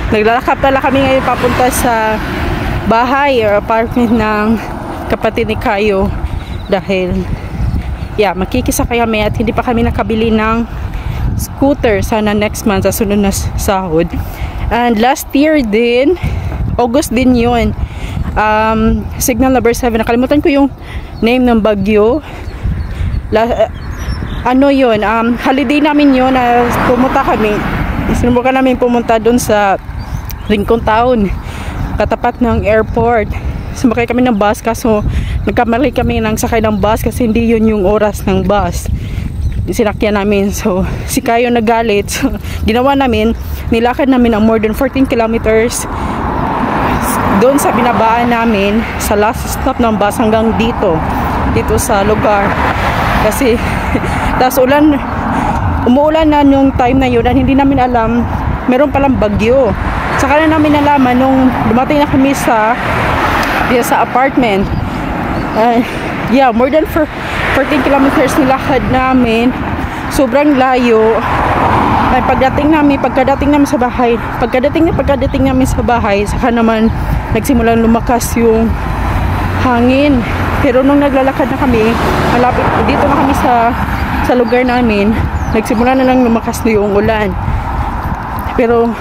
Naglalakad pala kami ngayon papunta sa bahay or apartment ng kapatid ni Kayo. Dahil, yeah, makikisakay kami at hindi pa kami nakabili ng scooter. Sana next month sa sunod na sahod. And last year din, August din yun. Signal number 7. Nakalimutan ko yung name ng bagyo. Ano yun? Holiday namin yun na pumunta kami. Sinubukan namin pumunta dun sa Rincon Town, katapat ng airport. Sumakay kami ng bus kaso nagkamali kami ng sakay ng bus kasi hindi yun yung oras ng bus. Sinakyan namin. So, si Kayo nagalit. So, ginawa namin, nilakad namin ang more than 14 kilometers doon sa binabaan namin sa last stop ng bus hanggang dito sa lugar kasi tas umuulan na yung time na yun at hindi namin alam meron palang bagyo. Saka na namin nalaman nung dumating na kami sa apartment. Yeah, more than 14 kilometers nilakad namin, sobrang layo. Ay, pagdating namin sa bahay, saka naman nagsimulang lumakas yung hangin. Pero nung naglalakad na kami, malapit dito na kami sa lugar namin, nagsimula na lang lumakas na yung ulan. Pero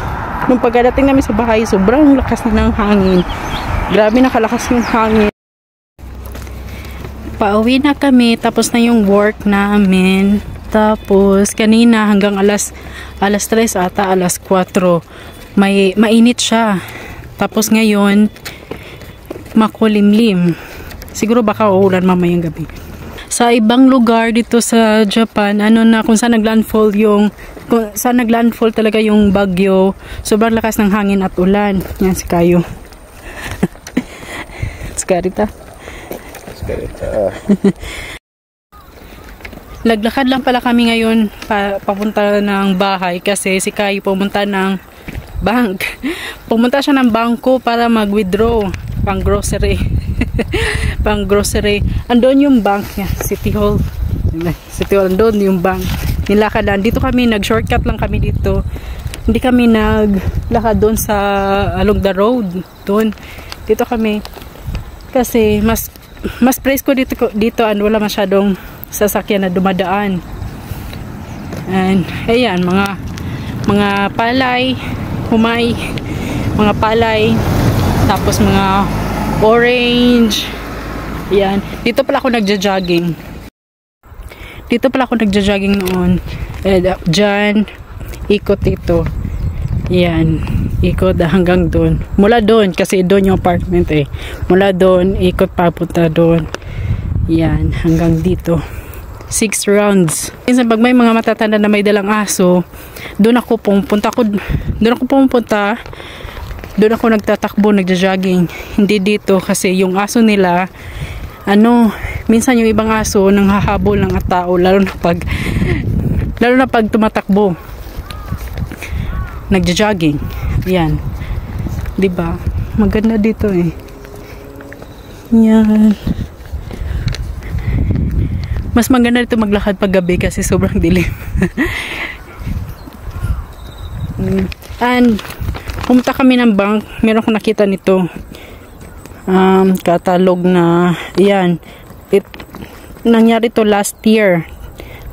nung pagdating namin sa bahay, sobrang lakas na ng hangin. Grabe nakalakas yung hangin. Pauwi na kami, tapos na yung work namin. Tapos kanina hanggang alas 3 ata, alas 4 mainit siya. Tapos ngayon makulimlim. Siguro baka uulan mamayang gabi. Sa ibang lugar dito sa Japan, kung saan naglandfall talaga yung bagyo, sobrang lakas ng hangin at ulan. Yan si Kayo. Skarita. Naglakad lang pala kami ngayon papunta ng bahay kasi si Kayo pumunta ng bank. Pumunta siya ng bangko para mag-withdraw pang grocery. Pang grocery. Andun yung bank niya, City Hall. Andun yung bank. Nilakad lang. Dito kami, nag-shortcut lang kami dito. Hindi kami naglakad doon sa along the road. Doon. Dito kami. Kasi mas presko dito and wala masyadong sasakyan na dumadaan. And ayan, mga palay, mga palay, tapos mga orange. Ayan, dito pala ako nagja-jogging noon. Diyan ikot dito. Ayan, ikot hanggang doon. Mula doon kasi doon yung apartment mula doon ikot papunta doon. Ayan, hanggang dito 6 rounds. Minsan pag may mga matatanda na may dalang aso, doon ako nagtatakbo, nagja-jogging. Hindi dito kasi yung aso nila, minsan yung ibang aso nang hahabol ng tao, lalo na pag tumatakbo. Nagja-jogging. Yan. 'Di ba? Maganda dito Yan. Mas maganda dito maglakad pag gabi kasi sobrang dilim. And pumunta kami ng bank, meron akong nakita nito. Catalog na, yan. Nangyari to last year.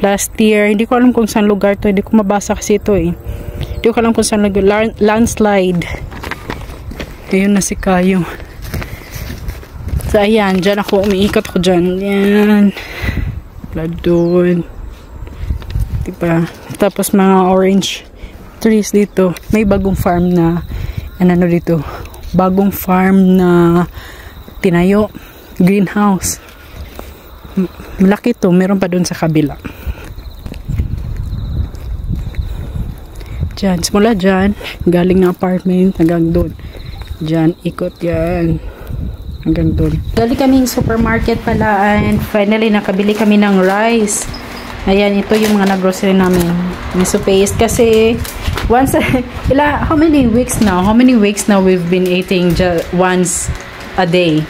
Hindi ko alam kung saan lugar to. Hindi ko mabasa kasi ito Hindi ko alam kung saan lugar. Landslide. Ayun na si Kayo. So, ayan. Dyan ako, umiikot ko dyan. Yan. Doon. Diba? Tapos mga orange trees dito. May bagong farm na dito. Bagong farm na tinayo. Greenhouse. Malaki to. Meron pa doon sa kabila. Diyan. Simula dyan. Galing na apartment. Hanggang doon. Diyan. Ikot yan. Hanggang doon. Galing kaming supermarket pala and finally nakabili kami ng rice. Ayan, ito yung mga nag-grocery namin. Miso paste kasi how many weeks now we've been eating once a day.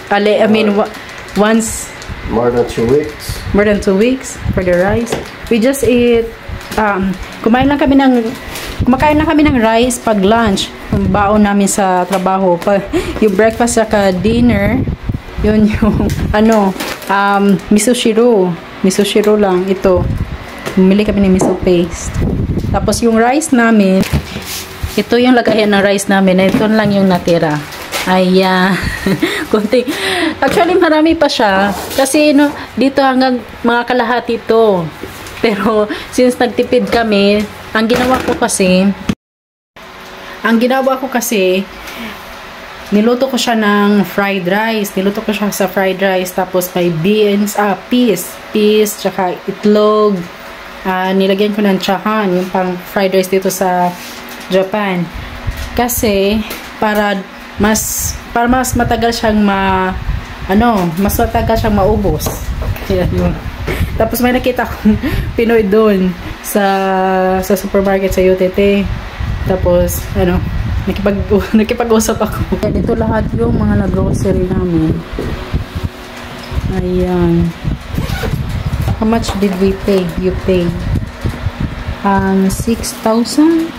Once more than 2 weeks. More than 2 weeks for the rice. We just eat kumakain lang kami ng rice pag lunch. baon namin sa trabaho. Yung breakfast saka dinner, yun yung miso shiro. Miso shiro lang ito. Bumili kami ng miso paste. Tapos yung rice namin, ito yung lagayan ng rice namin. Ito lang yung natira. Ayan. Kunti. Actually, marami pa siya. Kasi dito hanggang mga kalahati ito. Pero since nagtipid kami, ang ginawa ko kasi, niluto ko siya ng fried rice. Niluto ko siya sa fried rice. Tapos may beans, peas, tsaka itlog. Nilagyan ko ng chahan, yung pang fried rice dito sa Japan. Kasi, para mas matagal siyang mas matagal siyang maubos. Kaya yun. Tapos may nakita akong Pinoy doon sa supermarket sa UTT. Tapos, nakipag-usap ako. Dito lahat yung mga grocery namin. Ayan. How much did we pay? You pay 6,527.